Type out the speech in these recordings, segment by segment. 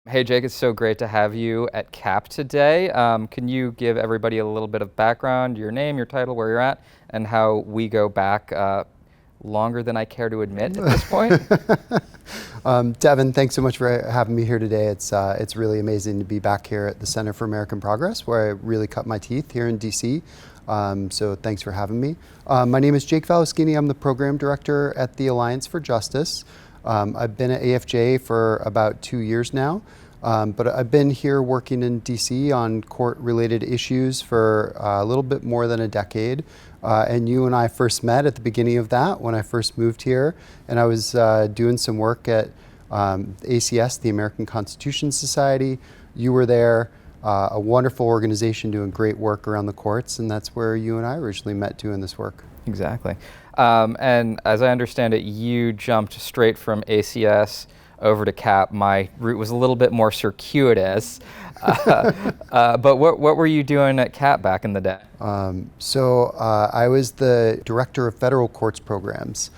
Hey Jake, it's so great to have you at CAP today. Can you give everybody a little bit of background, your name, your title, where you're at, and how we go back longer than I care to admit at this point? Devon, thanks so much for having me here today. It's really amazing to be back here at the Center for American Progress, where I really cut my teeth here in DC. So thanks for having me. My name is Jake Faleschini. I'm the program director at the Alliance for Justice. I've been at AFJ for about 2 years now, but I've been here working in DC on court-related issues for a little bit more than a decade. And you and I first met at the beginning of that when I first moved here, and I was doing some work at ACS, the American Constitution Society. You were there, a wonderful organization doing great work around the courts, and that's where you and I originally met doing this work. Exactly. And as I understand it, you jumped straight from ACS over to CAP. My route was a little bit more circuitous. But what were you doing at CAP back in the day? I was the director of federal courts programs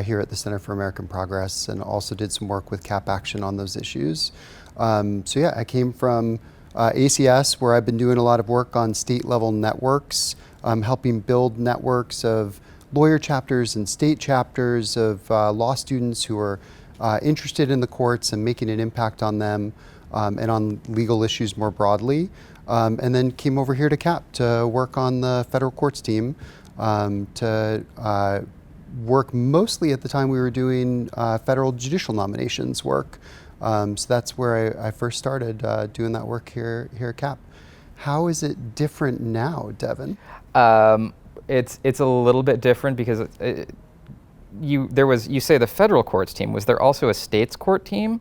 here at the Center for American Progress, and also did some work with CAP Action on those issues. I came from ACS, where I've been doing a lot of work on state level networks, helping build networks of lawyer chapters and state chapters of law students who are interested in the courts and making an impact on them and on legal issues more broadly. And then came over here to CAP to work on the federal courts team, to work mostly at the time we were doing federal judicial nominations work. So that's where I first started doing that work here at CAP. How is it different now, Devon? It's a little bit different because you say the federal courts team. Was there also a state's court team?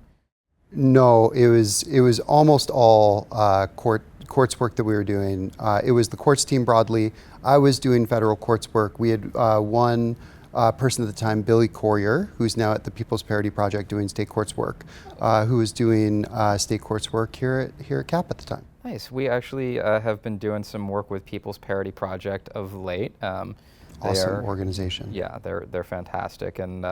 No, it was almost all courts work that we were doing. It was the courts team broadly. I was doing federal courts work. We had one person at the time, Billy Courier, who's now at the People's Parity Project doing state courts work, who was doing state courts work here at CAP at the time. Nice. We actually have been doing some work with People's Parity Project of late. Awesome organization. Yeah, they're fantastic, and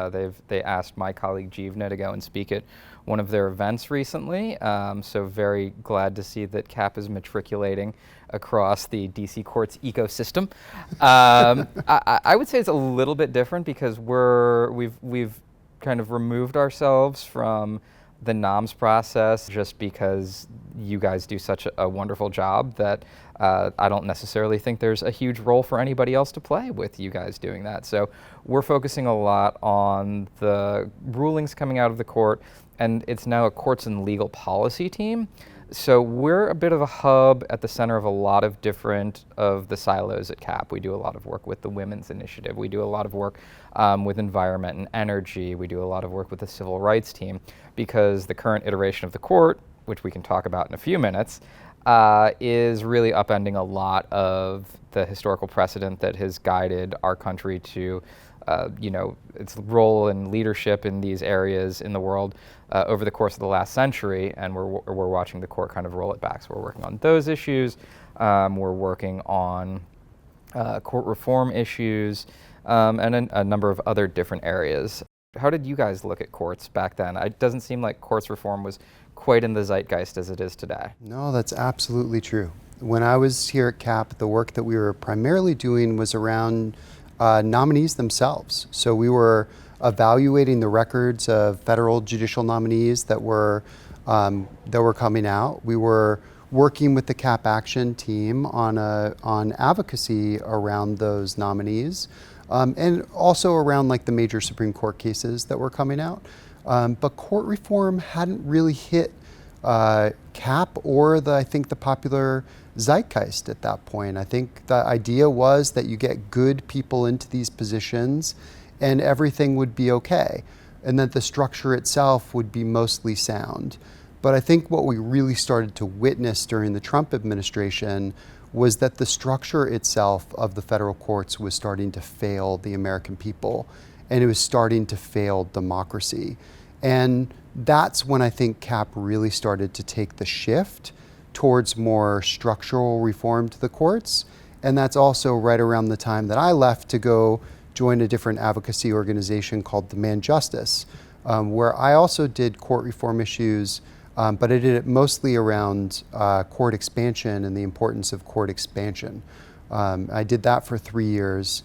they asked my colleague Jeevna to go and speak at one of their events recently. So very glad to see that CAP is matriculating across the DC courts ecosystem. I would say it's a little bit different because we've kind of removed ourselves from the noms process just because you guys do such a wonderful job that I don't necessarily think there's a huge role for anybody else to play with you guys doing that. So we're focusing a lot on the rulings coming out of the court, and it's now a courts and legal policy team. So we're a bit of a hub at the center of a lot of different of the silos at CAP. We do a lot of work with the Women's Initiative. We do a lot of work with environment and energy. We do a lot of work with the civil rights team, because the current iteration of the court, which we can talk about in a few minutes, is really upending a lot of the historical precedent that has guided our country to its role and leadership in these areas in the world over the course of the last century, and we're watching the court kind of roll it back. So we're working on those issues. We're working on court reform issues and a number of other different areas. How did you guys look at courts back then? It doesn't seem like courts reform was quite in the zeitgeist as it is today. No, that's absolutely true. When I was here at CAP, the work that we were primarily doing was around nominees themselves. So we were evaluating the records of federal judicial nominees that were coming out. We were working with the CAP Action team on advocacy around those nominees, and also around like the major Supreme Court cases that were coming out. But court reform hadn't really hit CAP or I think the popular zeitgeist at that point. I think the idea was that you get good people into these positions and everything would be okay, and that the structure itself would be mostly sound. But I think what we really started to witness during the Trump administration was that the structure itself of the federal courts was starting to fail the American people, and it was starting to fail democracy. And that's when I think CAP really started to take the shift towards more structural reform to the courts. And that's also right around the time that I left to go join a different advocacy organization called Demand Justice, where I also did court reform issues but I did it mostly around court expansion and the importance of court expansion. I did that for 3 years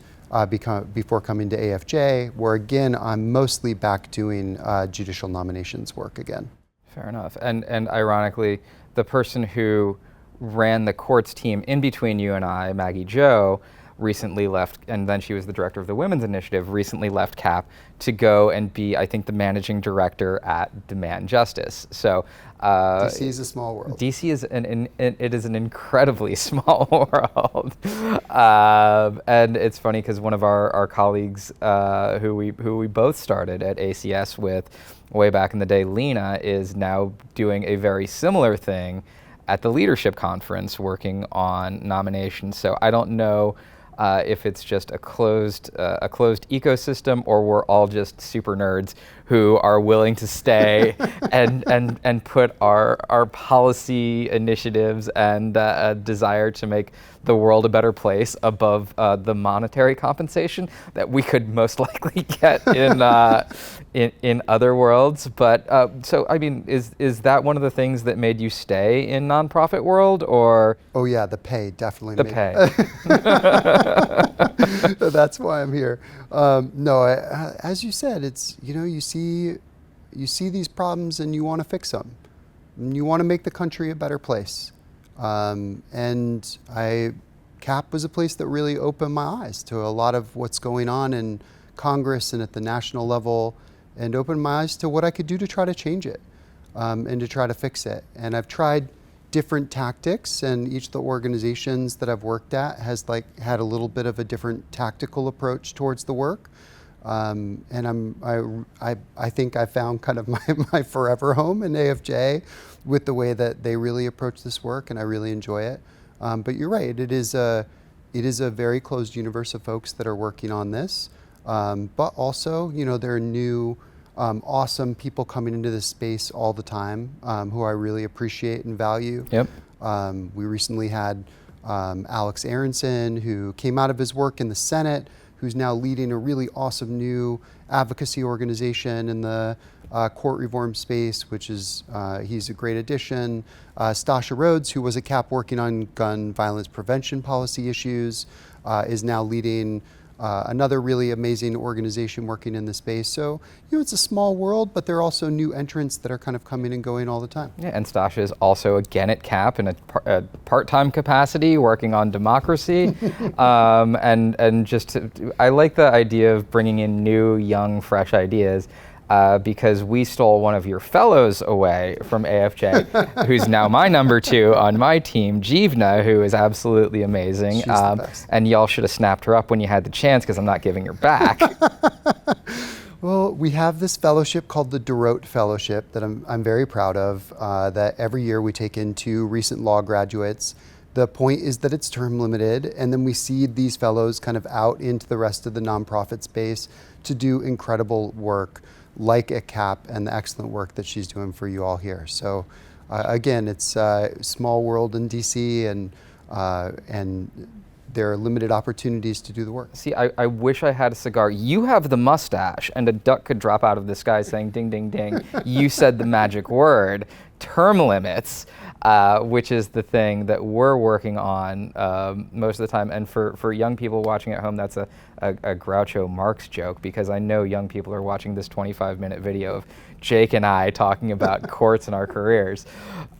before coming to AFJ, where again, I'm mostly back doing judicial nominations work again. Fair enough. And ironically, the person who ran the courts team in between you and I, Maggie Jo, recently left, and then she was the director of the Women's Initiative, recently left CAP to go and be, I think, the managing director at Demand Justice. So DC is a small world. DC is it is an incredibly small world. And it's funny because one of our colleagues who we both started at ACS with way back in the day, Lena, is now doing a very similar thing at the leadership conference working on nominations. So I don't know if it's just a closed ecosystem, or we're all just super nerds who are willing to stay and put our policy initiatives and a desire to make the world a better place above the monetary compensation that we could most likely get in other worlds. But so I mean, is that one of the things that made you stay in nonprofit world, or? Oh yeah, the pay definitely. The pay. That's why I'm here. No, as you said, it's, you see these problems and you want to fix them. And you want to make the country a better place. And CAP was a place that really opened my eyes to a lot of what's going on in Congress and at the national level, and opened my eyes to what I could do to try to change it and to try to fix it. And I've tried different tactics, and each of the organizations that I've worked at has had a little bit of a different tactical approach towards the work. And I think I found kind of my forever home in AFJ with the way that they really approach this work, and I really enjoy it. But you're right, it is a very closed universe of folks that are working on this. But also, there are new awesome people coming into this space all the time who I really appreciate and value. Yep. We recently had Alex Aronson, who came out of his work in the Senate, who's now leading a really awesome new advocacy organization in the court reform space, which is, he's a great addition. Stasha Rhodes, who was a CAP working on gun violence prevention policy issues, is now leading another really amazing organization working in the space. So, it's a small world, but there are also new entrants that are kind of coming and going all the time. Yeah, and Stasha is also again at CAP in a part-time capacity, working on democracy. And just I like the idea of bringing in new, young, fresh ideas. Because we stole one of your fellows away from AFJ, who's now my number 2 on my team, Jeevna, who is absolutely amazing. She's the best. And y'all should have snapped her up when you had the chance, because I'm not giving her back. Well, we have this fellowship called the DeRote Fellowship that I'm very proud of, that every year we take in 2 recent law graduates. The point is that it's term limited, and then we seed these fellows kind of out into the rest of the nonprofit space to do incredible work, like at CAP, and the excellent work that she's doing for you all here. So again, it's a small world in DC, and there are limited opportunities to do the work. See, I wish I had a cigar. You have the mustache, and a duck could drop out of the sky saying ding, ding, ding. You said the magic word, term limits, which is the thing that we're working on most of the time. And for young people watching at home, that's a Groucho Marx joke, because I know young people are watching this 25-minute video of Jake and I talking about courts and our careers.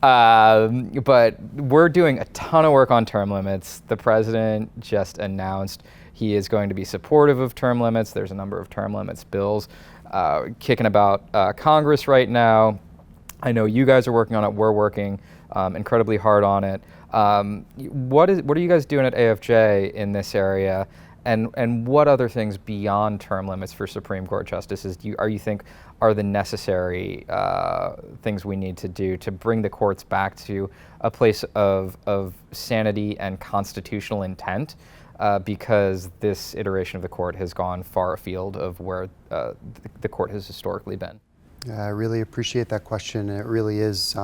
But we're doing a ton of work on term limits. The president just announced he is going to be supportive of term limits. There's a number of term limits bills kicking about Congress right now. I know you guys are working on it. We're working incredibly hard on it. What are you guys doing at AFJ in this area? And what other things beyond term limits for Supreme Court justices do you think are the necessary things we need to do to bring the courts back to a place of sanity and constitutional intent? Because this iteration of the court has gone far afield of where the court has historically been. Yeah, I really appreciate that question. And it really is,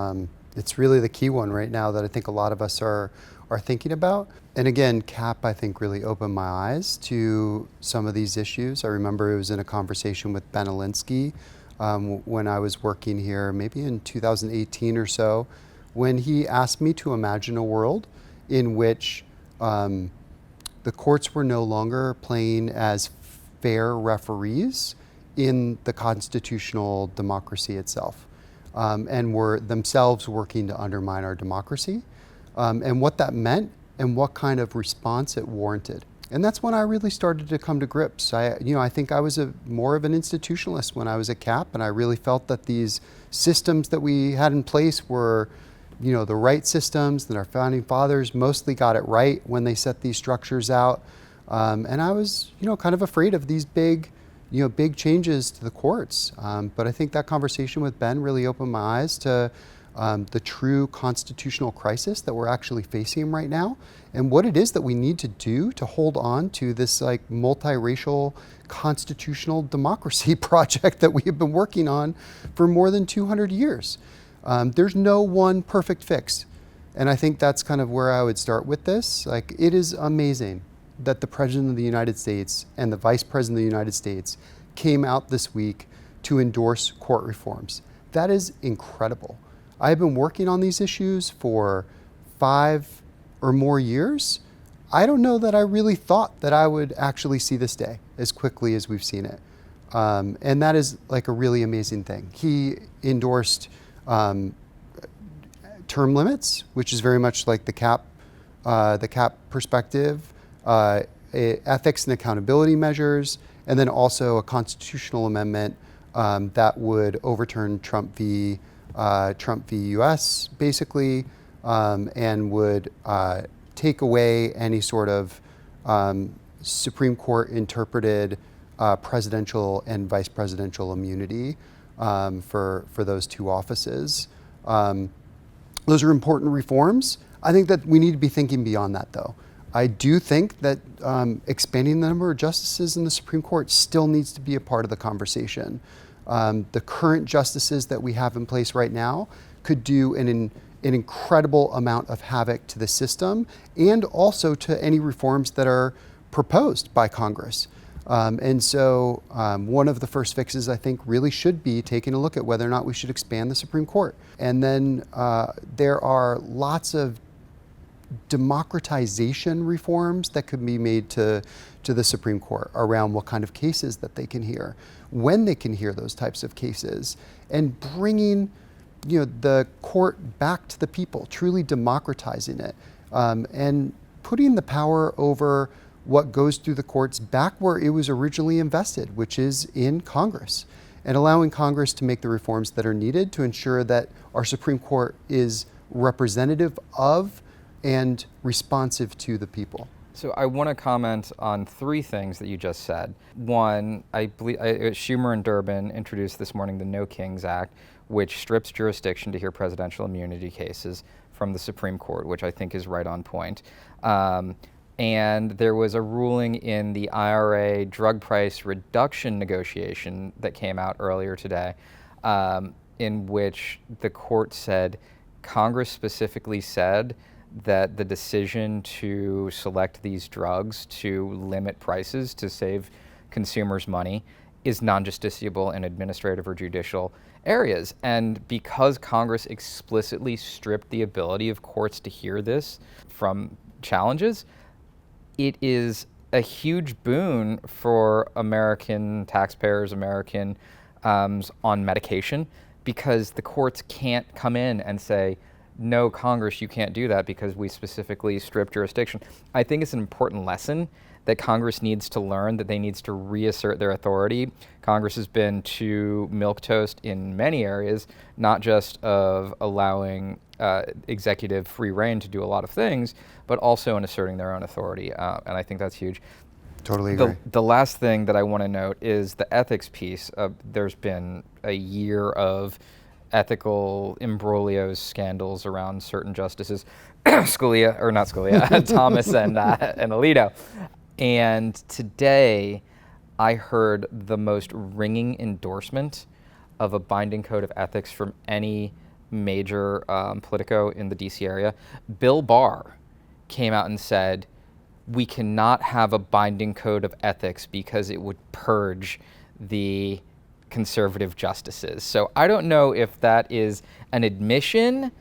it's really the key one right now that I think a lot of us are thinking about. And again, CAP, I think, really opened my eyes to some of these issues. I remember it was in a conversation with Ben Alinsky when I was working here, maybe in 2018 or so, when he asked me to imagine a world in which the courts were no longer playing as fair referees in the constitutional democracy itself, and were themselves working to undermine our democracy, and what that meant and what kind of response it warranted. And that's when I really started to come to grips. I think I was more of an institutionalist when I was at CAP, and I really felt that these systems that we had in place were, the right systems, that our founding fathers mostly got it right when they set these structures out. And I was, kind of afraid of these big changes to the courts. But I think that conversation with Ben really opened my eyes to the true constitutional crisis that we're actually facing right now, and what it is that we need to do to hold on to this multiracial constitutional democracy project that we have been working on for more than 200 years. There's no one perfect fix. And I think that's kind of where I would start with this. It is amazing that the President of the United States and the Vice President of the United States came out this week to endorse court reforms. That is incredible. I've been working on these issues for 5 or more years. I don't know that I really thought that I would actually see this day as quickly as we've seen it. And that is a really amazing thing. He endorsed term limits, which is very much like the CAP perspective, ethics and accountability measures, and then also a constitutional amendment that would overturn Trump v. US, basically, and would take away any sort of Supreme Court interpreted presidential and vice presidential immunity for those two offices. Those are important reforms. I think that we need to be thinking beyond that, though. I do think that expanding the number of justices in the Supreme Court still needs to be a part of the conversation. The current justices that we have in place right now could do an incredible amount of havoc to the system and also to any reforms that are proposed by Congress. And so one of the first fixes, I think, really should be taking a look at whether or not we should expand the Supreme Court. And then there are lots of democratization reforms that could be made to the Supreme Court around what kind of cases that they can hear, when they can hear those types of cases, and bringing the court back to the people, truly democratizing it, and putting the power over what goes through the courts back where it was originally invested, which is in Congress, and allowing Congress to make the reforms that are needed to ensure that our Supreme Court is representative of and responsive to the people. So I want to comment on 3 things that you just said. One, I believe Schumer and Durbin introduced this morning the No Kings Act, which strips jurisdiction to hear presidential immunity cases from the Supreme Court, which I think is right on point. And there was a ruling in the IRA drug price reduction negotiation that came out earlier today, in which the court said, Congress specifically said that the decision to select these drugs to limit prices to save consumers money is non-justiciable in administrative or judicial areas. And because Congress explicitly stripped the ability of courts to hear this from challenges, it is a huge boon for American taxpayers, Americans on medication, because the courts can't come in and say, no, Congress, you can't do that because we specifically strip jurisdiction. I think it's an important lesson that Congress needs to learn, that they needs to reassert their authority. Congress has been too milquetoast in many areas, not just of allowing executive free reign to do a lot of things, but also in asserting their own authority. And I think that's huge. Totally agree. The last thing that I want to note is the ethics piece. There's been a year of ethical imbroglios, scandals around certain justices, Scalia, or not Scalia, Thomas and Alito. And today I heard the most ringing endorsement of a binding code of ethics from any major Politico in the DC area. Bill Barr came out and said, we cannot have a binding code of ethics because it would purge the conservative justices. So I don't know if that is an admission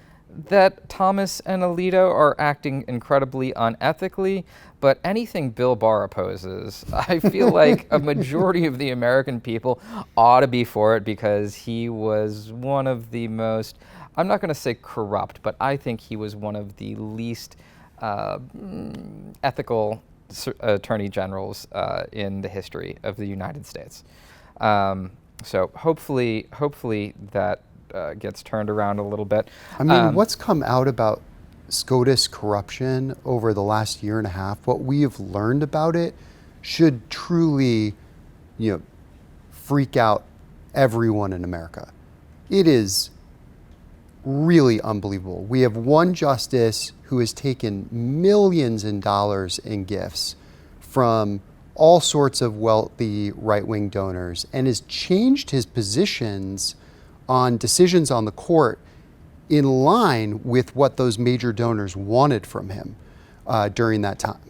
that Thomas and Alito are acting incredibly unethically, but anything Bill Barr opposes, I feel like a majority of the American people ought to be for it, because he was one of the most, I'm not going to say corrupt, but I think he was one of the least ethical attorney generals in the history of the United States. So hopefully that gets turned around a little bit. I mean, what's come out about SCOTUS corruption over the last year and a half, what we have learned about it should truly, freak out everyone in America. It is really unbelievable. We have one justice who has taken millions in dollars in gifts from all sorts of wealthy right-wing donors and has changed his positions on decisions on the court in line with what those major donors wanted from him during that time.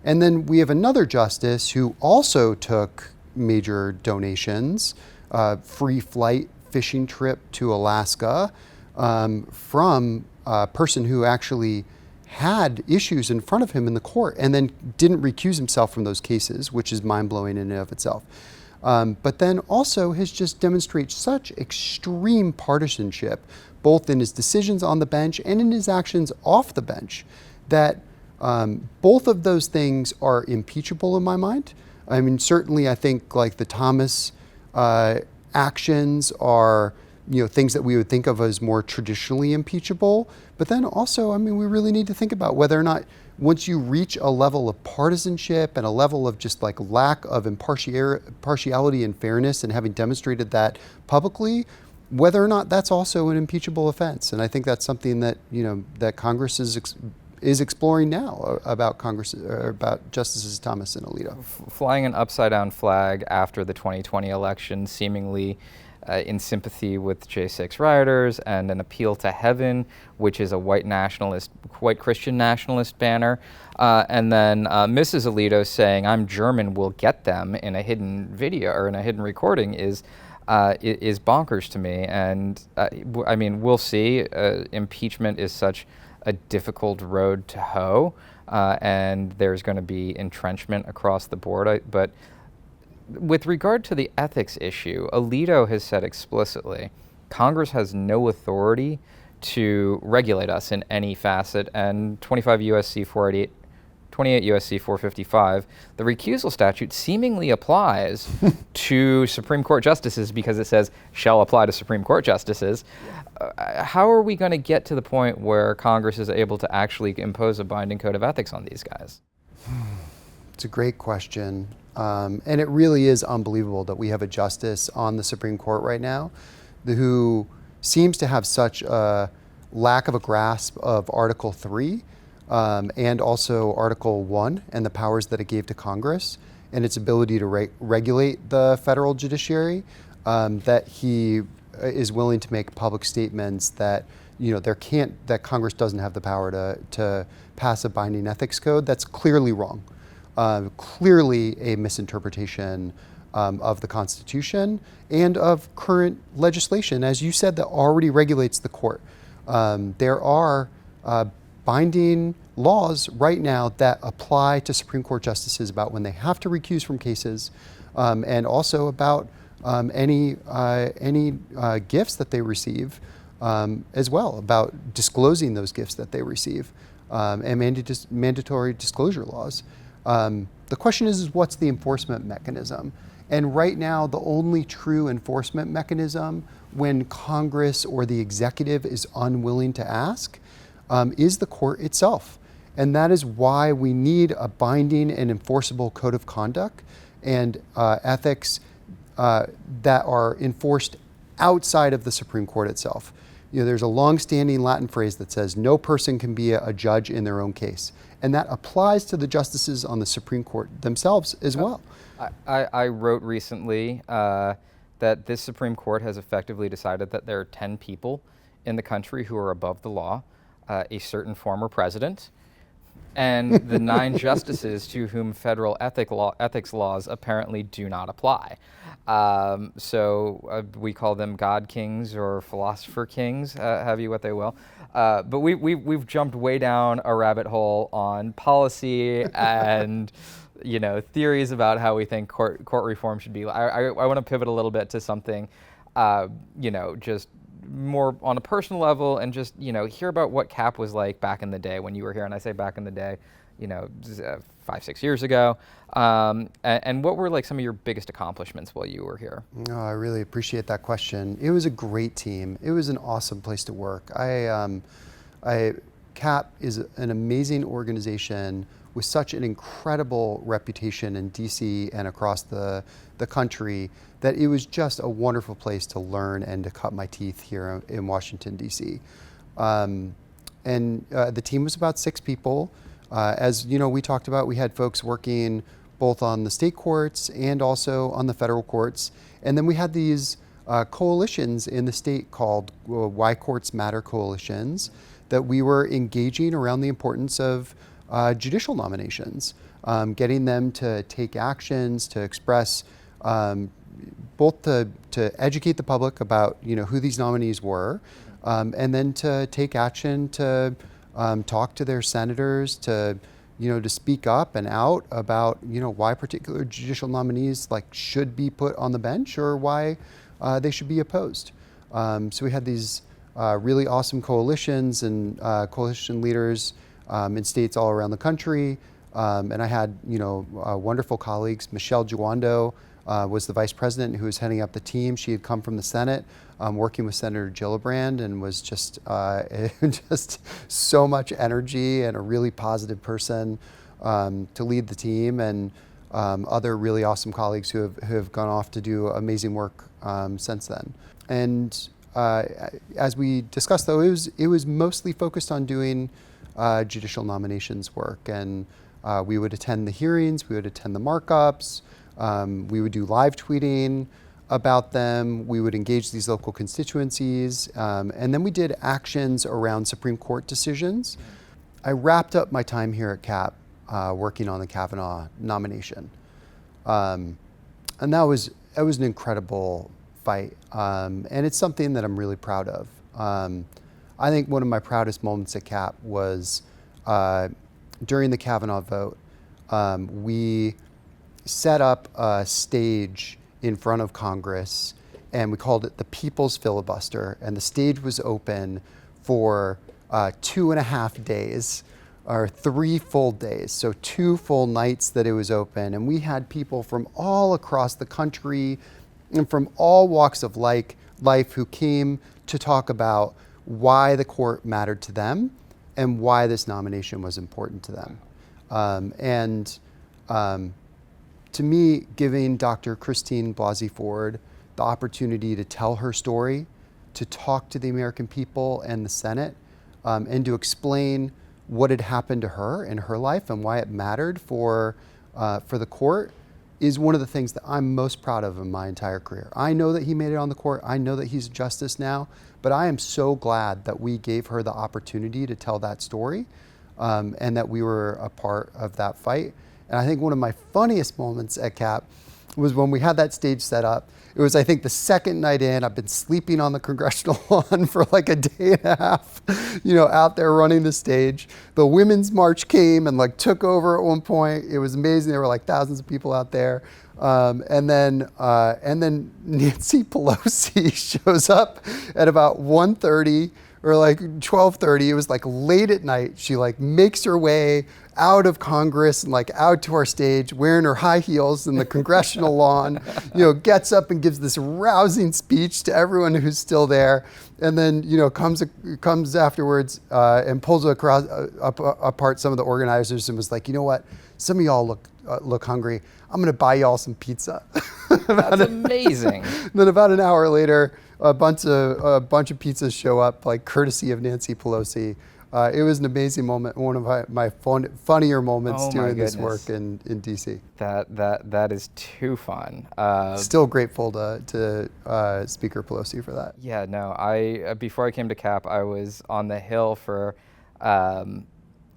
And then we have another justice who also took major donations, free flight fishing trip to Alaska, from a person who actually had issues in front of him in the court and then didn't recuse himself from those cases, which is mind-blowing in and of itself. But then also has just demonstrated such extreme partisanship, both in his decisions on the bench and in his actions off the bench, that both of those things are impeachable in my mind. I mean, certainly I think like the Thomas actions are things that we would think of as more traditionally impeachable. But then also, I mean, we really need to think about whether or not once you reach a level of partisanship and a level of just like lack of impartiality and fairness, and having demonstrated that publicly, whether or not that's also an impeachable offense. And I think that's something that, that Congress is exploring now about Justices Thomas and Alito. Flying an upside-down flag after the 2020 election, seemingly in sympathy with J6 rioters, and an appeal to heaven, which is a white Christian nationalist banner. And then Mrs. Alito saying, "I'm German, we'll get them," in a hidden video or in a hidden recording is bonkers to me. And I mean, we'll see. Impeachment is such a difficult road to hoe, and there's going to be entrenchment across the board. But with regard to the ethics issue, Alito has said explicitly, Congress has no authority to regulate us in any facet, and 28 U.S.C. 455, the recusal statute seemingly applies to Supreme Court justices because it says, shall apply to Supreme Court justices. How are we going to get to the point where Congress is able to actually impose a binding code of ethics on these guys? It's a great question. And it really is unbelievable that we have a justice on the Supreme Court right now who seems to have such a lack of a grasp of Article 3 and also Article 1 and the powers that it gave to Congress and its ability to regulate the federal judiciary, that he is willing to make public statements that that Congress doesn't have the power to pass a binding ethics code. That's clearly wrong. Clearly a misinterpretation of the Constitution and of current legislation, as you said, that already regulates the court. There are binding laws right now that apply to Supreme Court justices about when they have to recuse from cases, and also about any gifts that they receive, as well, about disclosing those gifts that they receive, and mandatory disclosure laws. The question is what's the enforcement mechanism? And right now, the only true enforcement mechanism when Congress or the executive is unwilling to ask is the court itself. And that is why we need a binding and enforceable code of conduct and ethics that are enforced outside of the Supreme Court itself. There's a long-standing Latin phrase that says, no person can be a judge in their own case. And that applies to the justices on the Supreme Court themselves as well. I wrote recently that this Supreme Court has effectively decided that there are 10 people in the country who are above the law, a certain former president, and the 9 justices to whom federal ethics laws apparently do not apply. So we call them God Kings or Philosopher Kings, have you what they will. But we've jumped way down a rabbit hole on policy and theories about how we think court reform should be. I want to pivot a little bit to something, just more on a personal level, and just hear about what CAP was like back in the day when you were here. And I say back in the day, 5-6 years ago, and what were like some of your biggest accomplishments while you were here? Oh, I really appreciate that question. It was a great team. It was an awesome place to work. CAP is an amazing organization with such an incredible reputation in DC and across the country that it was just a wonderful place to learn and to cut my teeth here in Washington, DC. The team was about 6 people. As we talked about, we had folks working both on the state courts and also on the federal courts. And then we had these coalitions in the state called Why Courts Matter coalitions that we were engaging around the importance of judicial nominations, getting them to take actions, to express, both to educate the public about who these nominees were, and then to take action to talk to their senators, to speak up and out about why particular judicial nominees should be put on the bench or why they should be opposed. So we had these really awesome coalitions and coalition leaders in states all around the country, and I had wonderful colleagues. Michelle Giwando was the vice president who was heading up the team. She had come from the Senate, working with Senator Gillibrand, and was just just so much energy and a really positive person to lead the team, and other really awesome colleagues who have gone off to do amazing work since then. And as we discussed, though, it was mostly focused on doing judicial nominations work, and we would attend the hearings, we would attend the markups, we would do live tweeting about them, we would engage these local constituencies, and then we did actions around Supreme Court decisions. I wrapped up my time here at CAP working on the Kavanaugh nomination, and that was an incredible fight, and it's something that I'm really proud of. I think one of my proudest moments at CAP was during the Kavanaugh vote. We set up a stage in front of Congress, and we called it the People's Filibuster, and the stage was open for 2.5 days, or 3 full days, so 2 full nights that it was open, and we had people from all across the country and from all walks of life who came to talk about why the court mattered to them and why this nomination was important to them. To me, giving Dr. Christine Blasey Ford the opportunity to tell her story, to talk to the American people and the Senate, and to explain what had happened to her in her life and why it mattered for the court, is one of the things that I'm most proud of in my entire career. I know that he made it on the court. I know that he's a justice now, but I am so glad that we gave her the opportunity to tell that story, and that we were a part of that fight. And I think one of my funniest moments at CAP was when we had that stage set up. It was, I think, the second night in. I've been sleeping on the congressional lawn for like a day and a half, out there running the stage. The Women's March came and took over at one point. It was amazing. There were thousands of people out there. And then Nancy Pelosi shows up at about 1:30 or 12:30. It was late at night. She makes her way out of Congress and out to our stage wearing her high heels in the congressional lawn, gets up and gives this rousing speech to everyone who's still there, and then comes afterwards and pulls apart some of the organizers and was like, you know what, some of y'all look hungry. I'm gonna buy y'all some pizza. That's amazing. Then about an hour later, a bunch of pizzas show up, courtesy of Nancy Pelosi. It was an amazing moment, one of my funnier moments doing this work in DC. That is too fun. Still grateful to Speaker Pelosi for that. Yeah, no, before I came to CAP, I was on the Hill for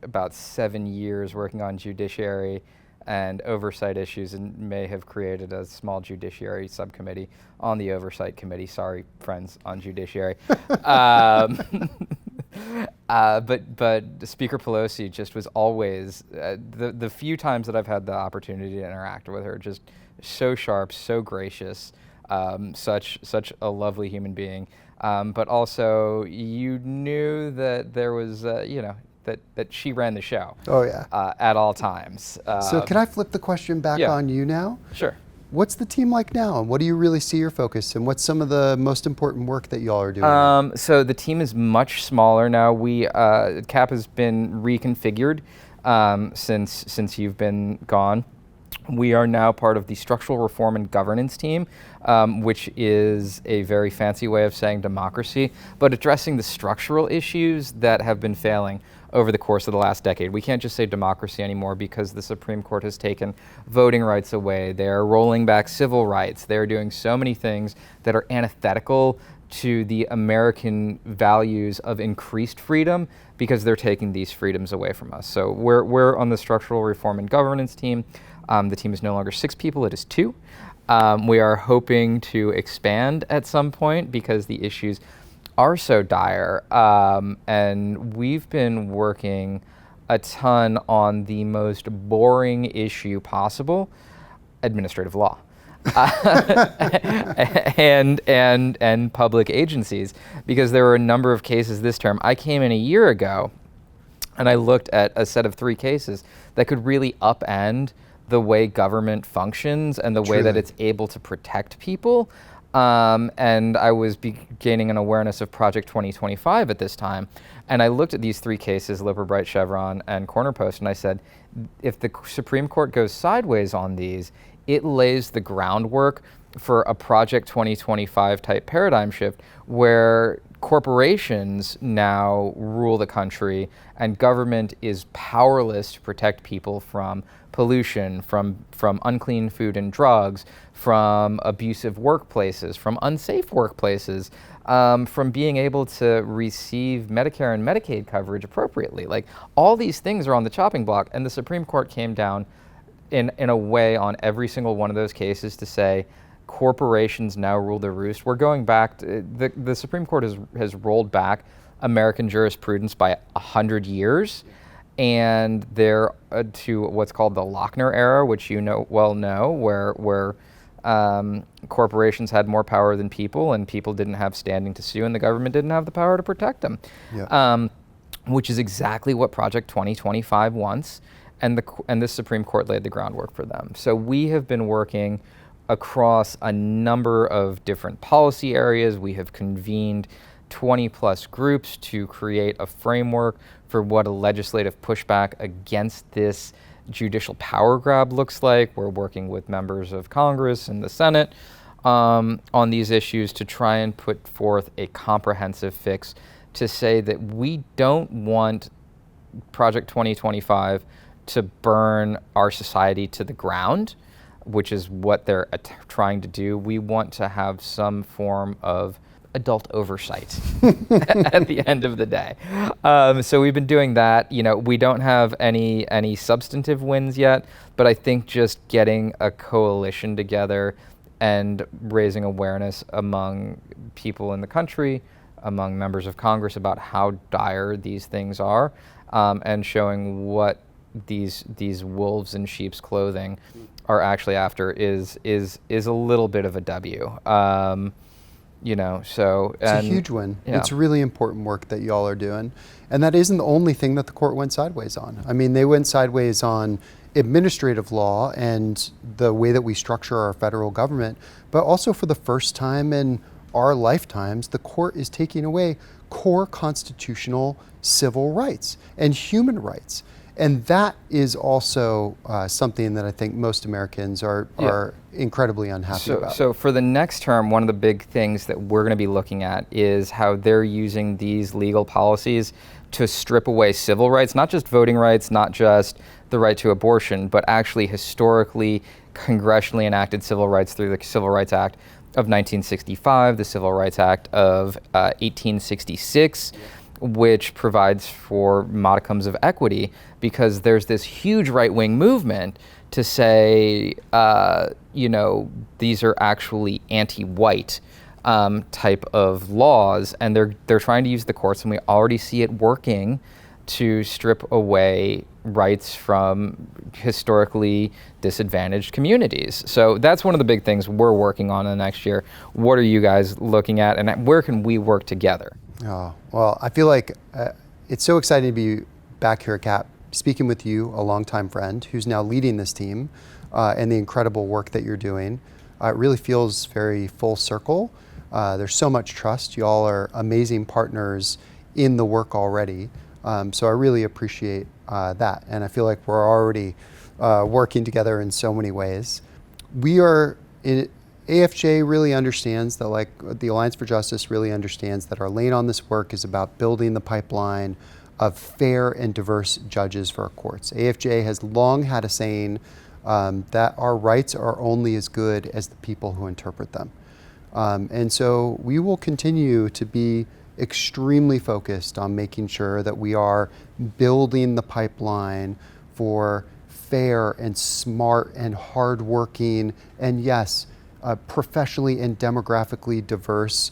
about 7 years working on judiciary and oversight issues, and may have created a small judiciary subcommittee on the oversight committee. Sorry, friends on judiciary. But Speaker Pelosi just was always, the few times that I've had the opportunity to interact with her, just so sharp, so gracious, such a lovely human being. But also, you knew that there was, that she ran the show. Oh, yeah. At all times. So can I flip the question back on you now? Sure. What's the team like now, and what do you really see your focus, and what's some of the most important work that y'all are doing? So the team is much smaller now. CAP has been reconfigured since you've been gone. We are now part of the Structural Reform and Governance team, which is a very fancy way of saying democracy, but addressing the structural issues that have been failing over the course of the last decade. We can't just say democracy anymore because the Supreme Court has taken voting rights away. They're rolling back civil rights. They're doing so many things that are antithetical to the American values of increased freedom because they're taking these freedoms away from us. So we're on the Structural Reform and Governance team. The team is no longer 6 people, it is 2. We are hoping to expand at some point because the issues are so dire. And we've been working a ton on the most boring issue possible, administrative law. and public agencies, because there were a number of cases this term. I came in a year ago and I looked at a set of 3 cases that could really upend the way government functions and the way that it's able to protect people. And I was gaining an awareness of Project 2025 at this time. And I looked at these 3 cases, Lipper, Bright, Chevron, and Corner Post, and I said, if the Supreme Court goes sideways on these, it lays the groundwork for a Project 2025 type paradigm shift where corporations now rule the country and government is powerless to protect people from pollution, from unclean food and drugs, from abusive workplaces, from unsafe workplaces, from being able to receive Medicare and Medicaid coverage appropriately. Like, all these things are on the chopping block, and the Supreme Court came down in a way on every single one of those cases to say corporations now rule the roost. We're going back to, the Supreme Court has rolled back American jurisprudence by 100 years, and they're to what's called the Lochner era, which you know where corporations had more power than people, and people didn't have standing to sue, and the government didn't have the power to protect them. Yeah. Which is exactly what Project 2025 wants, and the Supreme Court laid the groundwork for them. So we have been working across a number of different policy areas. We have convened 20 plus groups to create a framework for what a legislative pushback against this judicial power grab looks like. We're working with members of Congress and the Senate on these issues to try and put forth a comprehensive fix to say that we don't want Project 2025 to burn our society to the ground, which is what they're trying to do. We want to have some form of adult oversight at the end of the day. So we've been doing that. We don't have any substantive wins yet, but I think just getting a coalition together and raising awareness among people in the country, among members of Congress about how dire these things are, and showing what these wolves in sheep's clothing are actually after is a little bit of a W. So it's a huge win. Yeah. It's really important work that y'all are doing, and that isn't the only thing that the court went sideways on. I mean, they went sideways on administrative law and the way that we structure our federal government, but also for the first time in our lifetimes, the court is taking away core constitutional civil rights and human rights. And that is also something that I think most Americans are incredibly unhappy about. So for the next term, one of the big things that we're going to be looking at is how they're using these legal policies to strip away civil rights, not just voting rights, not just the right to abortion, but actually historically congressionally enacted civil rights through the Civil Rights Act of 1965, the Civil Rights Act of 1866, which provides for modicums of equity, because there's this huge right-wing movement to say, these are actually anti-white type of laws, and they're trying to use the courts, and we already see it working to strip away rights from historically disadvantaged communities. So that's one of the big things we're working on in the next year. What are you guys looking at, and where can we work together? Oh, well, I feel like it's so exciting to be back here at CAP, speaking with you, a longtime friend who's now leading this team, and the incredible work that you're doing. It really feels very full circle. There's so much trust. Y'all are amazing partners in the work already. So I really appreciate that. And I feel like we're already working together in so many ways. AFJ really understands that, like the Alliance for Justice really understands that our lane on this work is about building the pipeline of fair and diverse judges for our courts. AFJ has long had a saying that our rights are only as good as the people who interpret them. And so we will continue to be extremely focused on making sure that we are building the pipeline for fair and smart and hardworking and, yes, professionally and demographically diverse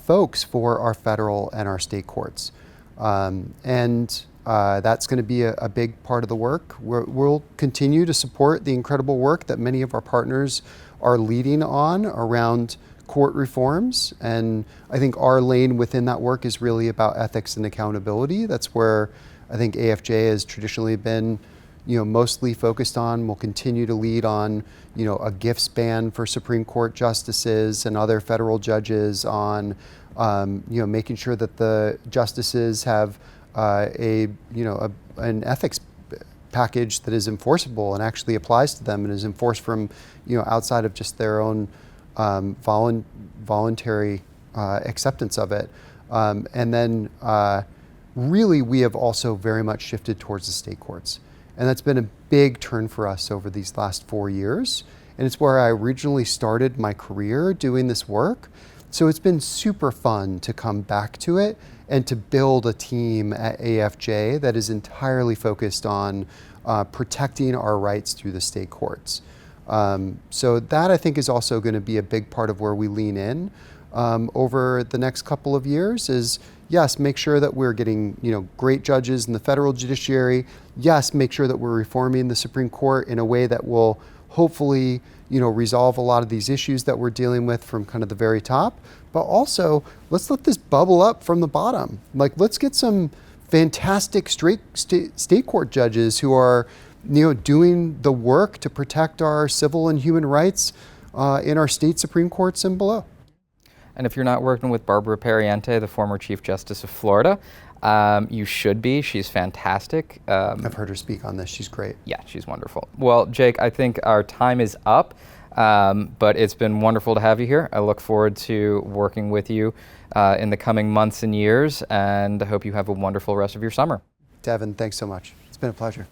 folks for our federal and our state courts. That's going to be a big part of the work. We'll continue to support the incredible work that many of our partners are leading on around court reforms. And I think our lane within that work is really about ethics and accountability. That's where I think AFJ has traditionally been mostly focused on. We'll continue to lead on, a gifts ban for Supreme Court justices and other federal judges, on, making sure that the justices have an ethics package that is enforceable and actually applies to them and is enforced from, outside of just their own voluntary acceptance of it. And then really, we have also very much shifted towards the state courts. And that's been a big turn for us over these last 4 years. And it's where I originally started my career doing this work. So it's been super fun to come back to it and to build a team at AFJ that is entirely focused on protecting our rights through the state courts. So that, I think, is also going to be a big part of where we lean in over the next couple of years is, yes, make sure that we're getting, great judges in the federal judiciary. Yes, make sure that we're reforming the Supreme Court in a way that will hopefully, resolve a lot of these issues that we're dealing with from kind of the very top. But also, let's let this bubble up from the bottom. Like, let's get some fantastic state court judges who are, doing the work to protect our civil and human rights in our state Supreme Courts and below. And if you're not working with Barbara Pariente, the former Chief Justice of Florida, you should be. She's fantastic. I've heard her speak on this. She's great. Yeah, she's wonderful. Well, Jake, I think our time is up, but it's been wonderful to have you here. I look forward to working with you in the coming months and years, and I hope you have a wonderful rest of your summer. Devon, thanks so much. It's been a pleasure.